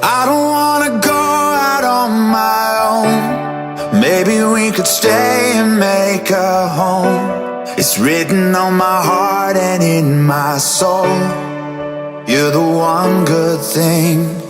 I don't wanna go out on my own. Maybe we could stay and make a home. It's written on my heart and in my soul. You're the one good thing